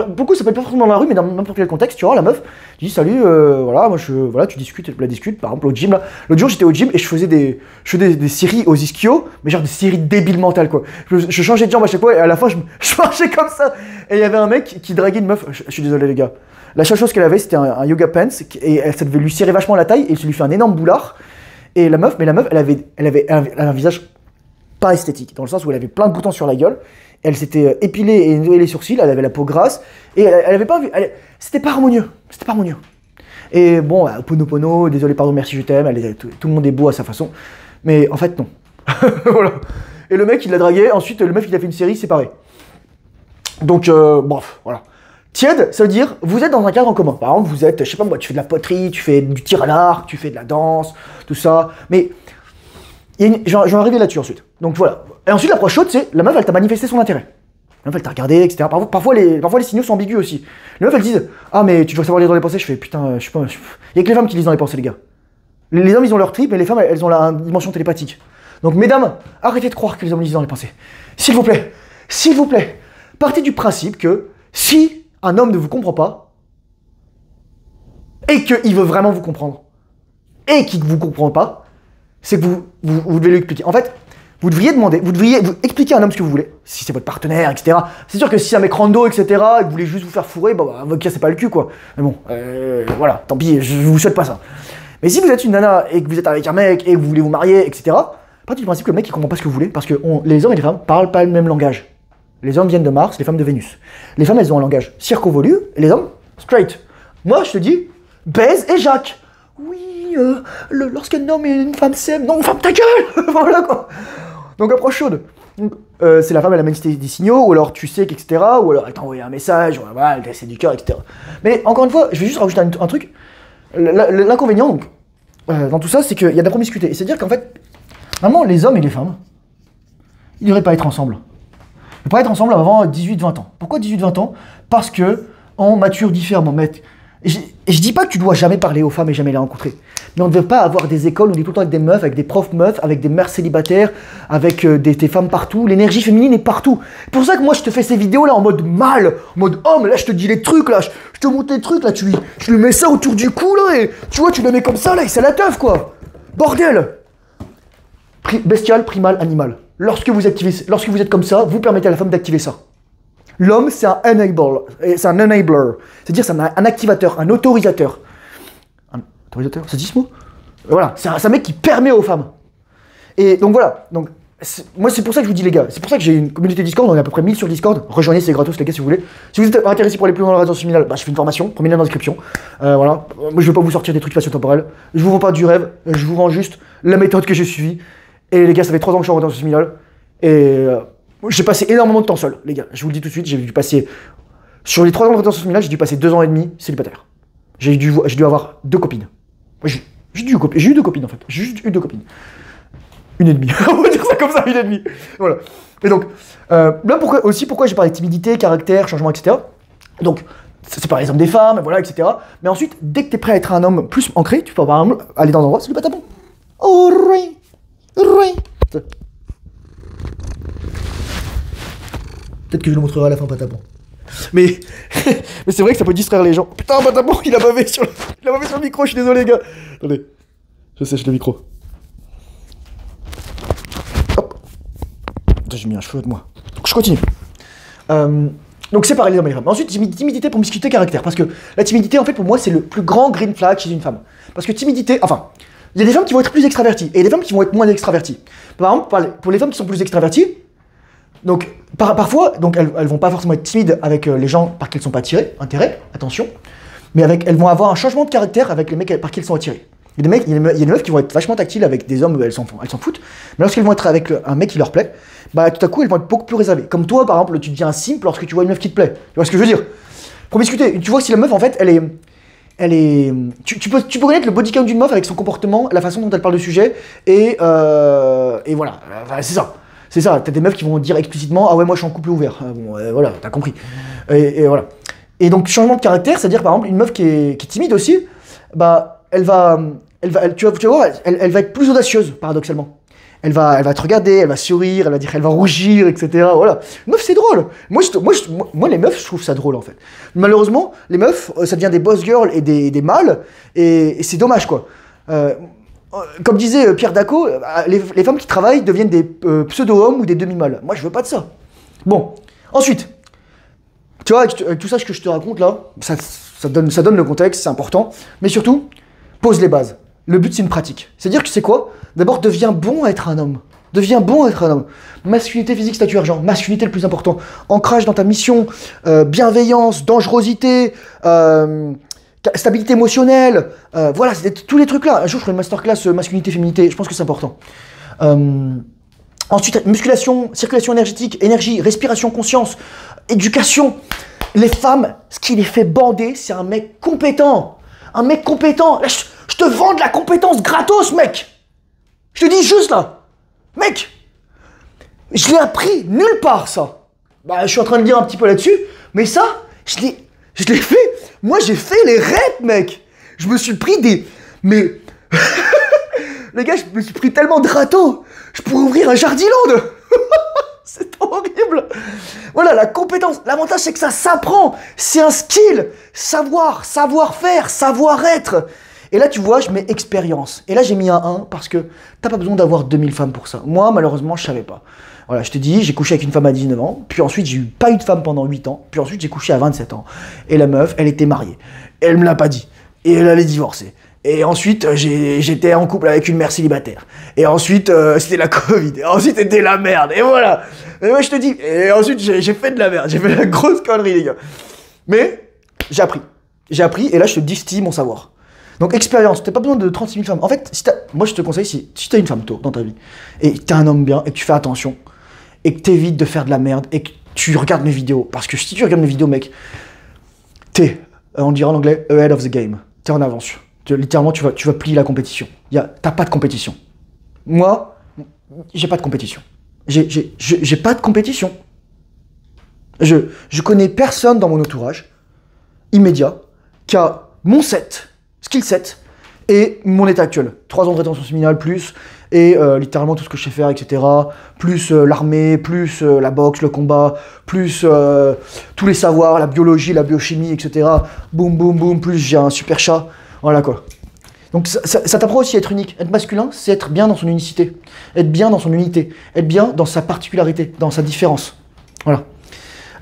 beaucoup ça peut être pas forcément dans la rue mais dans n'importe quel contexte, tu vois la meuf, tu dis salut, voilà, voilà, tu discutes, par exemple au gym là. L'autre jour j'étais au gym et je faisais des séries aux ischio, mais genre des séries débiles mentales quoi. Je changeais de jambe à chaque fois et à la fin je marchais comme ça. Et il y avait un mec qui draguait une meuf, je suis désolé les gars. La seule chose qu'elle avait c'était un yoga pants et ça devait lui serrer vachement la taille et ça lui fait un énorme boulard. Et la meuf, elle avait un visage pas esthétique, dans le sens où elle avait plein de boutons sur la gueule, elle s'était épilée et nouée les sourcils, elle avait la peau grasse, et elle avait pas vu, c'était pas harmonieux, Et bon, Pono, désolé, pardon, merci, je t'aime, tout le monde est beau à sa façon, mais en fait non. Voilà. Et le mec il l'a dragué, ensuite le mec il a fait une série séparée. Donc, bref, voilà. Tiède, ça veut dire, vous êtes dans un cadre en commun. Par exemple, vous êtes, je sais pas moi, tu fais de la poterie, tu fais du tir à l'arc, tu fais de la danse, tout ça. Mais, je vais arriver là-dessus ensuite. Donc voilà. Et ensuite, l'approche chaude, c'est, la meuf, elle t'a manifesté son intérêt. La meuf, elle t'a regardé, etc. Parfois, les signaux sont ambigus aussi. Les meufs, elles disent, ah, mais tu dois savoir lire dans les pensées. Je fais, putain, je sais pas. Il y a que les femmes qui lisent dans les pensées, les gars. Les hommes, ils ont leur trip, mais les femmes, elles ont la dimension télépathique. Donc, mesdames, arrêtez de croire que les hommes lisent dans les pensées. S'il vous plaît, partez du principe que si un homme ne vous comprend pas, et qu'il veut vraiment vous comprendre, et qu'il ne vous comprend pas, c'est que vous devez lui expliquer. En fait, vous devriez vous expliquer à un homme ce que vous voulez, si c'est votre partenaire, etc. C'est sûr que si c'est un mec rando, etc., et que vous voulez juste vous faire fourrer, bah, votre cas, c'est pas le cul, quoi. Mais bon, voilà, tant pis, je vous souhaite pas ça. Mais si vous êtes une nana et que vous êtes avec un mec et que vous voulez vous marier, etc., partez du principe que le mec il comprend pas ce que vous voulez, parce que les hommes et les femmes parlent pas le même langage. Les hommes viennent de Mars, les femmes de Vénus. Les femmes, elles ont un langage circonvolu, et les hommes, straight. Moi, je te dis, baise et Jacques. Oui, lorsqu'un homme et une femme s'aiment, non, ferme ta gueule. Voilà, quoi. Donc, approche chaude. C'est la femme, elle amène des signaux, ou alors tu sais qu'etc. Ou alors elle t'a envoyé un message, voilà, elle t'a laissé du cœur, etc. Mais encore une fois, je vais juste rajouter un truc. L'inconvénient, donc, dans tout ça, c'est qu'il y a de la promiscuité. C'est-à-dire qu'en fait, vraiment, les hommes et les femmes, ils ne devraient pas être ensemble. Ils ne devraient pas être ensemble avant 18-20 ans. Pourquoi 18-20 ans? Parce que on mature différemment, mec. Et je dis pas que tu dois jamais parler aux femmes et jamais les rencontrer. Mais on ne veut pas avoir des écoles où on est tout le temps avec des meufs, avec des profs meufs, avec des mères célibataires, avec des femmes partout. L'énergie féminine est partout. C'est pour ça que moi je te fais ces vidéos là en mode mâle, en mode homme. Là je te dis les trucs là, je te montre les trucs là, tu lui mets ça autour du cou là et tu vois, tu le mets comme ça là et c'est la teuf quoi. Bordel. Bestial, primal, animal. Lorsque vous êtes comme ça, vous permettez à la femme d'activer ça. L'homme, c'est un enabler. C'est-à-dire, c'est un activateur, un autorisateur. Un autorisateur, ça dit ce mot? Voilà, c'est un mec qui permet aux femmes. Et donc voilà. Donc, moi, c'est pour ça que je vous dis, les gars. C'est pour ça que j'ai une communauté Discord. On est à peu près 1000 sur Discord. Rejoignez, c'est gratos, les gars, si vous voulez. Si vous êtes intéressé pour aller plus loin dans la résonance luminale, bah, je fais une formation. Premier lien dans la description. Voilà. Moi, je veux pas vous sortir des trucs spatio-temporels. Je vous vends pas du rêve. Je vous vends juste la méthode que j'ai suivie. Et les gars, ça fait 3 ans que je suis en résonance luminale. Et j'ai passé énormément de temps seul, les gars. Je vous le dis tout de suite, j'ai dû passer... Sur les 3 ans de rétention familiale, j'ai dû passer 2 ans et demi célibataire. J'ai dû avoir 2 copines. J'ai eu 2 copines, en fait. J'ai juste eu 2 copines. Une et demie. On va dire ça comme ça, une et demie. Voilà. Et donc, là, pourquoi j'ai parlé de timidité, caractère, changement, etc. Donc, c'est par les hommes des femmes, voilà, etc. Mais ensuite, dès que t'es prêt à être un homme plus ancré, tu peux par exemple aller dans un endroit, c'est le patapon. Oh, oui. Peut-être que je le montrerai à la fin, Patapon. Mais c'est vrai que ça peut distraire les gens. Putain, Patapon, il a bavé sur le micro, je suis désolé, les gars. Attendez, je sèche le micro. Hop. J'ai mis un cheveu de moi. Donc, je continue. Donc, c'est pareil, les hommes et les femmes. Ensuite, timidité, promiscuité, caractère. Parce que la timidité, en fait, pour moi, c'est le plus grand green flag chez une femme. Parce que timidité, enfin, il y a des femmes qui vont être plus extraverties et des femmes qui vont être moins extraverties. Par exemple, pour les femmes qui sont plus extraverties, donc, parfois, donc elles vont pas forcément être timides avec les gens par qui elles sont pas attirées, attention, mais elles vont avoir un changement de caractère avec les mecs par qui elles sont attirées. Il y a des meufs qui vont être vachement tactiles avec des hommes où elles s'en foutent, mais lorsqu'elles vont être avec un mec qui leur plaît, bah tout à coup elles vont être beaucoup plus réservées. Comme toi, par exemple, tu deviens simple lorsque tu vois une meuf qui te plaît. Tu vois ce que je veux dire? Promiscuité, tu vois si la meuf en fait tu peux connaître le body count d'une meuf avec son comportement, la façon dont elle parle de sujet, et voilà, enfin, c'est ça. C'est ça, t'as des meufs qui vont dire explicitement « Ah ouais, moi je suis en couple ouvert. » Voilà, t'as compris. Et voilà. Et donc, changement de caractère, c'est-à-dire par exemple, une meuf qui est timide aussi, bah, elle va être plus audacieuse, paradoxalement. Elle va te regarder, elle va sourire, elle va rougir, etc. Voilà. Une meuf, c'est drôle. Moi, les meufs, je trouve ça drôle, en fait. Malheureusement, les meufs, ça devient des boss girls et des mâles, et c'est dommage, quoi. Comme disait Pierre Daco, les femmes qui travaillent deviennent des pseudo-hommes ou des demi-mâles. Moi, je veux pas de ça. Bon, ensuite, tu vois, avec tout ça que je te raconte là, ça donne le contexte, c'est important. Mais surtout, pose les bases. Le but, c'est une pratique. C'est-à-dire que c'est quoi? D'abord, deviens bon à être un homme. Deviens bon à être un homme. Masculinité physique, statut argent. Masculinité le plus important. Ancrage dans ta mission, bienveillance, dangerosité, stabilité émotionnelle, voilà, c'est tous les trucs là. Un jour, je ferai une masterclass masculinité, féminité, je pense que c'est important. Ensuite, musculation, circulation énergétique, énergie, respiration, conscience, éducation. Les femmes, ce qui les fait bander, c'est un mec compétent. Un mec compétent. Là, je te vends de la compétence gratos, mec. Je te dis juste là. Mec, je l'ai appris nulle part, ça. Bah, je suis en train de lire un petit peu là-dessus, mais ça, je l'ai fait. Moi, j'ai fait les reps, mec. Je me suis pris des... Mais... Les gars, je me suis pris tellement de râteaux. Je pourrais ouvrir un Jardiland. C'est horrible. Voilà, la compétence. L'avantage, c'est que ça s'apprend. C'est un skill. Savoir-faire, savoir-être. Et là, tu vois, je mets expérience. Et là, j'ai mis un 1 parce que t'as pas besoin d'avoir 2000 femmes pour ça. Moi, malheureusement, je savais pas. Voilà, je te dis, j'ai couché avec une femme à 19 ans, puis ensuite, j'ai eu pas eu de femme pendant 8 ans, puis ensuite, j'ai couché à 27 ans. Et la meuf, elle était mariée. Et elle me l'a pas dit. Et elle allait divorcer. Et ensuite, j'étais en couple avec une mère célibataire. Et ensuite, c'était la Covid. Et ensuite, c'était la merde. Et voilà. Et moi, je te dis, et ensuite, j'ai fait de la merde. J'ai fait la grosse connerie, les gars. Mais, j'ai appris. J'ai appris, et là, je te distille mon savoir. Donc, expérience, t'as pas besoin de 36 000 femmes. En fait, moi, je te conseille, si t'as une femme, toi, dans ta vie, et t'es un homme bien, et que tu fais attention, et que t'évites de faire de la merde, et que tu regardes mes vidéos, parce que si tu regardes mes vidéos, mec, t'es, on dirait en anglais, ahead of the game. T'es en avance. Littéralement, tu vas plier la compétition. T'as pas de compétition. Moi, j'ai pas de compétition. J'ai pas de compétition. Je connais personne dans mon entourage immédiat qui a mon skill set et mon état actuel. 3 ans de rétention séminale plus, et littéralement tout ce que je sais faire, etc. Plus l'armée, plus la boxe, le combat, plus tous les savoirs, la biologie, la biochimie, etc. Boum, boum, boum, plus j'ai un super chat. Voilà quoi. Donc ça t'apprend aussi à être unique. Être masculin, c'est être bien dans son unicité. Être bien dans son unité. Être bien dans sa particularité, dans sa différence. Voilà.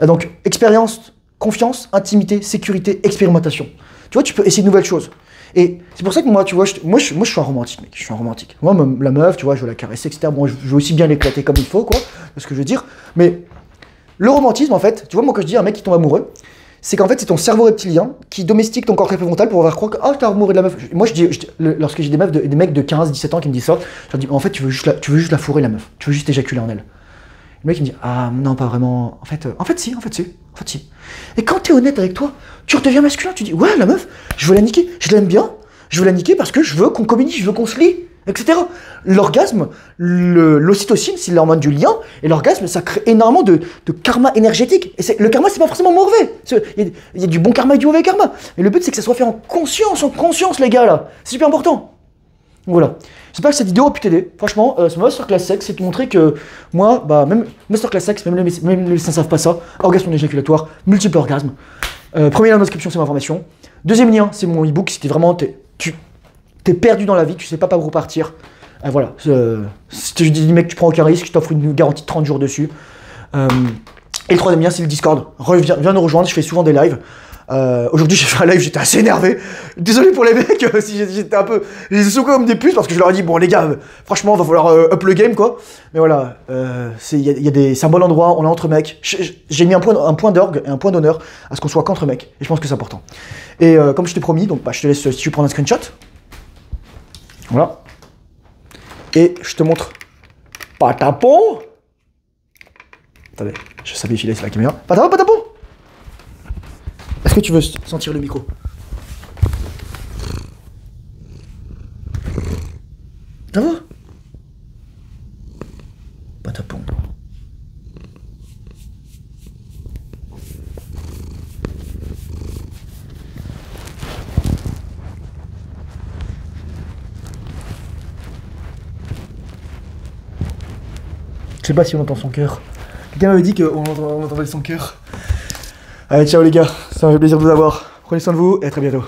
Donc, expérience, confiance, intimité, sécurité, expérimentation. Tu vois, tu peux essayer de nouvelles choses. Et c'est pour ça que moi, tu vois, moi, je suis un romantique, mec. Je suis un romantique. Moi, la meuf, tu vois, je veux la caresser, etc. Bon, je veux aussi bien l'éclater comme il faut, quoi. C'est ce que je veux dire. Mais le romantisme, en fait, tu vois, moi, quand je dis à un mec qui tombe amoureux, c'est qu'en fait, c'est ton cerveau reptilien qui domestique ton corps préfrontal pour faire croire que, ah, t'as amoureux de la meuf. Moi, lorsque j'ai des mecs de 15, 17 ans qui me disent ça, je leur dis, en fait, tu veux juste la fourrer, la meuf. Tu veux juste éjaculer en elle. Le mec, il me dit, ah, non, pas vraiment. En fait, si. Et quand t'es honnête avec toi, tu redeviens masculin. Tu dis, ouais, la meuf, je veux la niquer. Je l'aime bien. Je veux la niquer parce que je veux qu'on communique, je veux qu'on se lie, etc. L'orgasme, l'ocytocine, c'est l'hormone du lien, et l'orgasme, ça crée énormément de karma énergétique. Et le karma, c'est pas forcément mauvais. Il y a du bon karma et du mauvais karma. Mais le but, c'est que ça soit fait en conscience, les gars, là. C'est super important. Voilà. J'espère que cette vidéo a pu t'aider. Franchement, ce Masterclass Sex, c'est de montrer que moi, bah, même Masterclass Sex, même les médecins ne savent pas ça. Orgasme non éjaculatoire, multiple orgasme. Premier lien en description, c'est ma formation. Deuxième lien, c'est mon e-book. Si t'es vraiment, t'es perdu dans la vie, tu sais pas par où partir. Voilà. Si je dis, mec, tu prends aucun risque, je t'offre une garantie de 30 jours dessus. Et le troisième lien, c'est le Discord. Viens nous rejoindre, je fais souvent des lives. Aujourd'hui j'ai fait un live, j'étais assez énervé. Désolé pour les mecs si j'étais un peu. J'ai secoué comme des puces parce que je leur ai dit, bon les gars, franchement, va falloir up le game quoi. Mais voilà, c'est un bon endroit, on est entre mecs. J'ai mis un point d'orgue et un point d'honneur à ce qu'on soit qu'entre mecs. Et je pense que c'est important. Et comme je t'ai promis, donc bah, je te laisse si tu prends un screenshot. Voilà. Et je te montre. Patapon. Attendez, je savais filer sur la caméra. Patapon. Est-ce que tu veux sentir le micro? Ça va? Patapon. Je sais pas si on entend son cœur. Quelqu'un m'avait dit qu'on entendait son cœur. Allez, ciao les gars, ça m'a fait plaisir de vous avoir. Prenez soin de vous et à très bientôt.